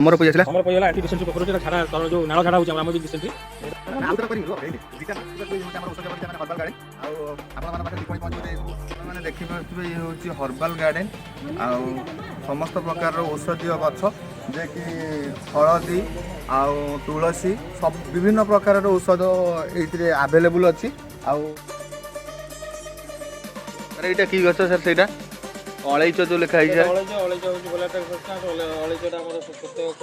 हमर पई आछला हमर पहिला एंटी डिसेंट्री पोखर छाड़ा तर जो नाଳ छाड़ा होची हम डिसेंट्री आउटर करी रो दिटा हमर औषध गार्डन हर्बल गार्डन आ आपण माने पाखे कोइ पहुंचे माने देखि पाथबे ये होची हर्बल गार्डन आ समस्त प्रकार रो औषधीय गछ जे कि हळदी आ तुलसी सब विभिन्न प्रकार रो औषध एथिरे अवेलेबल अछि आ अरे एटा की गछ सर सेटा अलैच जो लिखा है अलैच होची बोलाटा सब्सटेंस अलैचटा हमर प्रत्येक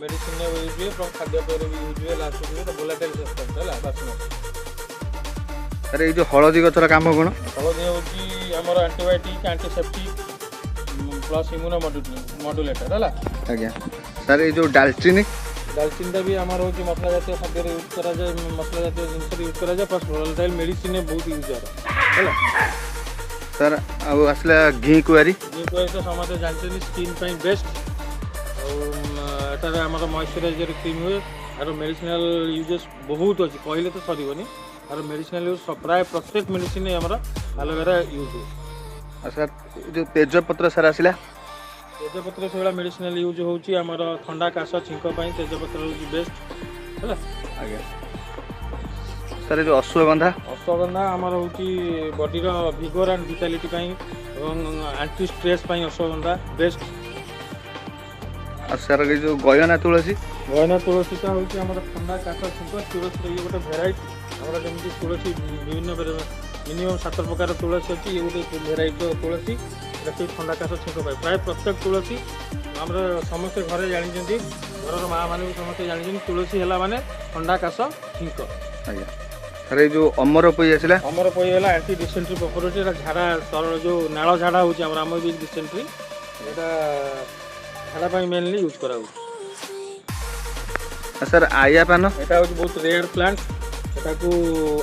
मेडिसिन ने यूज हुए फ्रॉम खाद्य पेय भी यूज हुए लास्ट हुए तो बोलाटाइल सब्सटेंस है लास्ट। अरे ये जो हळदी गछर काम कोन हळदी होची हमर antibiotic antiseptic plus immuno modulator है आज्ञा सर ये जो दालचीनी दालचीनी भी हमर होची मसला जातीय खाद्य यूज करा जाय मसला जातीय जिंस यूज करा जाय प्लस वोलेटाइल मेडिसिन बहुत यूज है सर अब असला घी कुआरी तो समझे जानते स्किन पे बेस्ट और आम मॉइस्चराइजर क्रीम हुए और मेडिसिनल यूजेस बहुत अच्छी कहले तो सरबनी और मेडिसिनल यूज प्राय प्रत्येक मेडिसिन आम एलोवेरा यूज हुए। सर जो तेजपत्र सर आसला तेजपत्र से मेडिसिनल यूज होमर ठंडा काश छिंक तेजपत्र हूँ बेस्ट है आज्ञा सर जो अश्वगंधा अश्वगंधा आमर हूँ body vigour and vitality anti stress ashwagandha best. Sir ये जो गयना तुलसी तुलसीटा हूँ ठंडा काश छिंक तुलसी ये गोटे भेराइटी आम जमी तुलसी विभिन्न मिनिमम 7 प्रकार तुलसी अच्छी ये गोटे भेराइटी तुलसी ठंडा काश छिंक प्राय प्रत्येक तुलसी आम समस्ते घरे जानते घर माँ मैंने भी समस्ते जानते तुलसी है माने ठंडा काश छिंक आज्ञा अरे जो अमर पई आसला अमर पई है एंटी डिसेंट्री पोखर झाड़ा तरल जो नाଳ झाड़ा होम डिसेंट्री यहाँ झाड़ा मेनली यूज करा सर आया पान यहाँ हूँ बहुत रेयर प्लांट यहाँ को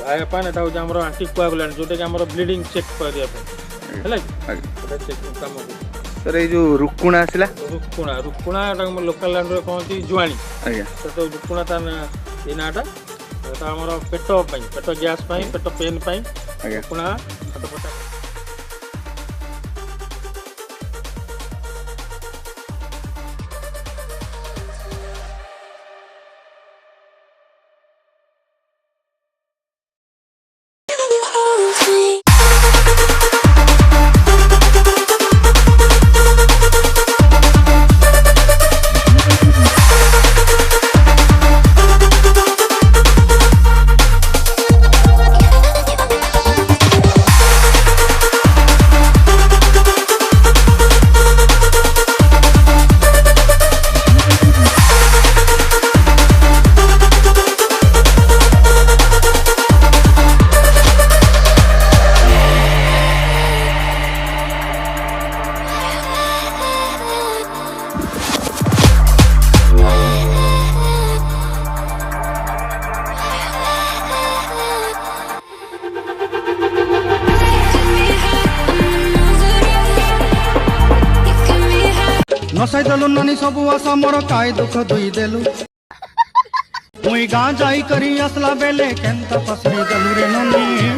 आया पान यहाँ हूँ आम आंटी कोआगुलेंट जोटा कि आम ब्लीडिंग चेक करने कम सर ये जो रुकुणा आसला रुकुणा लोकल लैंड कहती जुआणी आज्ञा तो रुकुणा ता ये नाटा आमर पेट गैस पेट पेन रुकुणा छटपटा नसाई देलु नानी सबु आशा मोर काय दुख दुई देलु मुई गाँ जाई करी असला बेले केंता पसरी देलु रे ननी